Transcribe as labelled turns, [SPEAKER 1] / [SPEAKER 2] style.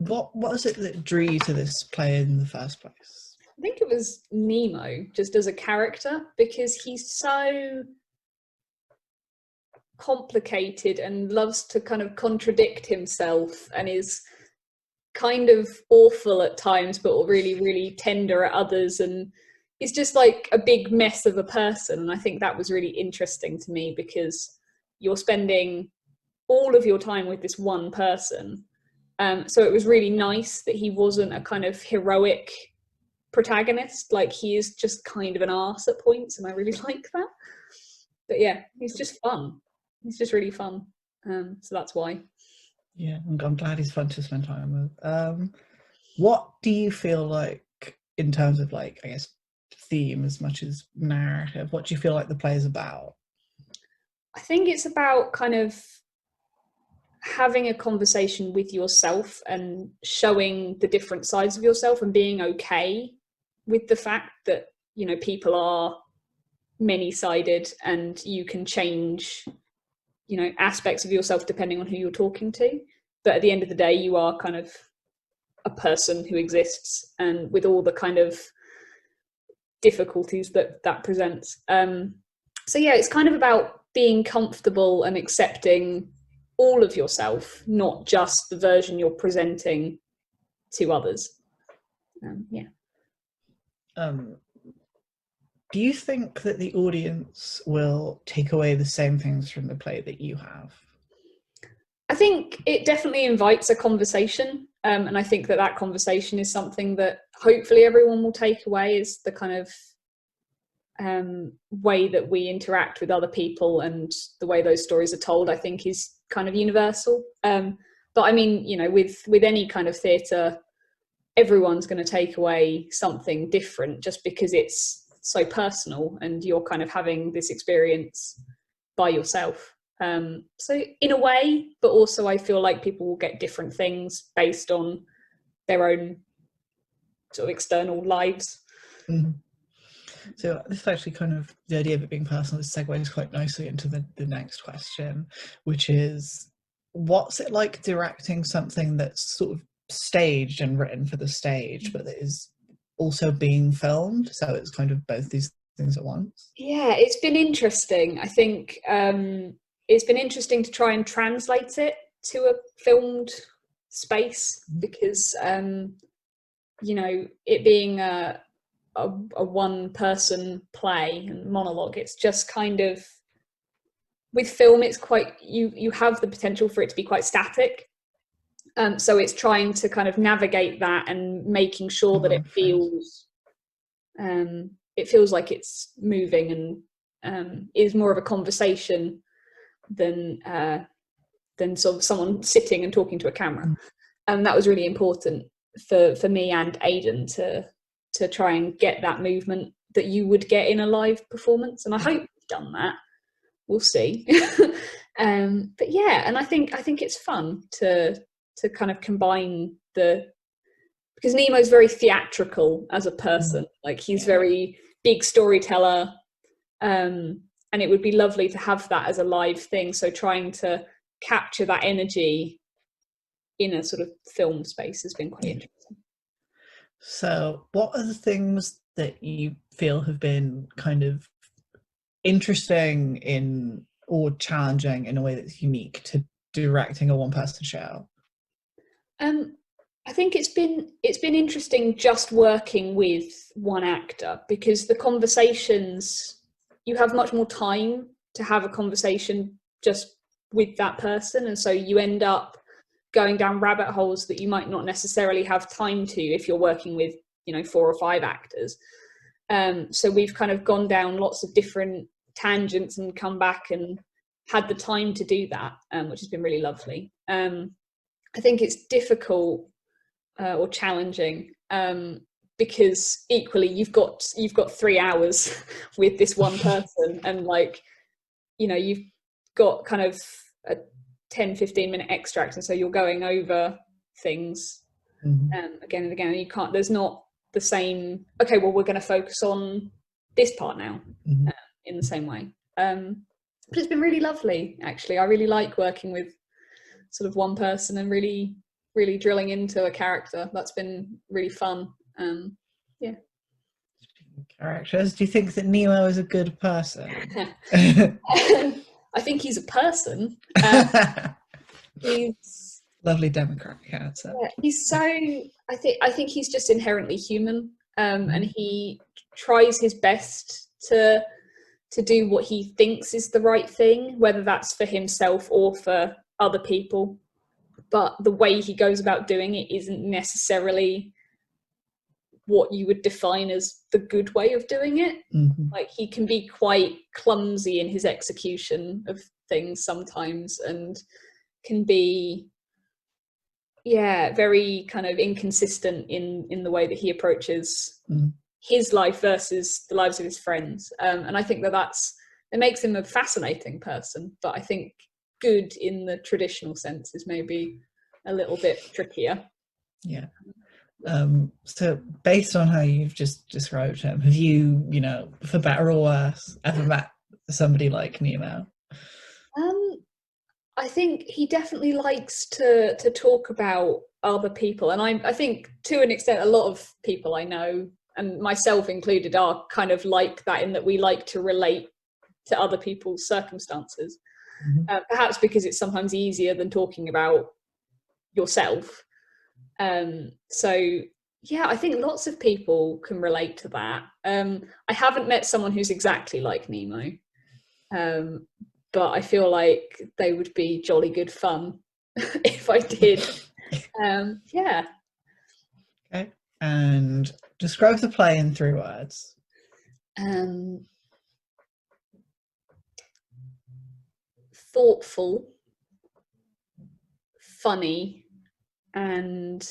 [SPEAKER 1] what was it that drew you to this play in the first place?
[SPEAKER 2] I think it was Nemo, just as a character, because he's so complicated and loves to kind of contradict himself and is kind of awful at times, but really, really tender at others. And it's just like a big mess of a person. And I think that was really interesting to me because you're spending all of your time with this one person. So it was really nice that he wasn't a kind of heroic protagonist. Like, he is just kind of an arse at points, and I really like that. But yeah, he's just fun. He's just really fun. So that's why.
[SPEAKER 1] Yeah, I'm glad he's fun to spend time with. What do you feel like in terms of, like, I guess, theme as much as narrative? What do you feel like the play is about?
[SPEAKER 2] I think it's about kind of having a conversation with yourself and showing the different sides of yourself and being okay with the fact that, you know, people are many-sided and you can change, you know, aspects of yourself depending on who you're talking to. But at the end of the day, you are kind of a person who exists, and with all the kind of difficulties that presents. So yeah, it's kind of about being comfortable and accepting all of yourself, not just the version you're presenting to others. Yeah.
[SPEAKER 1] Do you think that the audience will take away the same things from the play that you have?
[SPEAKER 2] I think it definitely invites a conversation. And I think that conversation is something that hopefully everyone will take away, is the kind of way that we interact with other people and the way those stories are told, I think is kind of universal. But I mean, you know, with any kind of theatre, everyone's going to take away something different just because it's so personal and you're kind of having this experience by yourself. So in a way, but also I feel like people will get different things based on their own sort of external lives.
[SPEAKER 1] Mm-hmm. So this is actually kind of, the idea of it being personal, this segues quite nicely into the next question, which is, what's it like directing something that's sort of staged and written for the stage, but that is also being filmed? So it's kind of both these things at once.
[SPEAKER 2] Yeah, it's been interesting. I think it's been interesting to try and translate it to a filmed space because, you know, it being a one-person play and monologue, it's just kind of, with film, it's quite, you have the potential for it to be quite static. So it's trying to kind of navigate that and making sure that it feels like it's moving and is more of a conversation than sort of someone sitting and talking to a camera. And that was really important for me and Aidan to try and get that movement that you would get in a live performance. And I hope we've done that. We'll see. But yeah, and I think it's fun to kind of combine because Nemo's very theatrical as a person. Like, he's very big storyteller, and it would be lovely to have that as a live thing. So trying to capture that energy in a sort of film space has been quite interesting.
[SPEAKER 1] So what are the things that you feel have been kind of interesting in, or challenging in a way that's unique to directing a one-person show?
[SPEAKER 2] I think it's been interesting just working with one actor, because the conversations, you have much more time to have a conversation just with that person, and so you end up going down rabbit holes that you might not necessarily have time to if you're working with, you know, 4 or 5 actors. So we've kind of gone down lots of different tangents and come back and had the time to do that, which has been really lovely. I think it's difficult or challenging because equally you've got 3 hours with this one person, and, like, you know, you've got kind of a 10-15 minute extract, and so you're going over things again and again, and you can't, there's not the same, okay, well, we're going to focus on this part now in the same way. But it's been really lovely, actually. I really like working with sort of one person and really really drilling into a character. That's been really fun. Yeah.
[SPEAKER 1] Characters. Do you think that Nemo is a good person?
[SPEAKER 2] I think he's a person. He's
[SPEAKER 1] lovely democratic answer.
[SPEAKER 2] Yeah, he's so. I think he's just inherently human, and he tries his best to do what he thinks is the right thing, whether that's for himself or for other people. But the way he goes about doing it isn't necessarily what you would define as the good way of doing it. Like, he can be quite clumsy in his execution of things sometimes, and can be very kind of inconsistent in the way that he approaches his life versus the lives of his friends. And I think it makes him a fascinating person, but I think good in the traditional sense is maybe a little bit trickier.
[SPEAKER 1] Yeah. So based on how you've just described him, have you, for better or worse, ever met somebody like Nemo?
[SPEAKER 2] I think he definitely likes to talk about other people, and I think to an extent a lot of people I know, and myself included, are kind of like that, in that we like to relate to other people's circumstances, perhaps because it's sometimes easier than talking about yourself. So yeah, I think lots of people can relate to that. I haven't met someone who's exactly like Nemo, but I feel like they would be jolly good fun if I did. Yeah.
[SPEAKER 1] Okay. And describe the play in 3 words.
[SPEAKER 2] Thoughtful, funny, and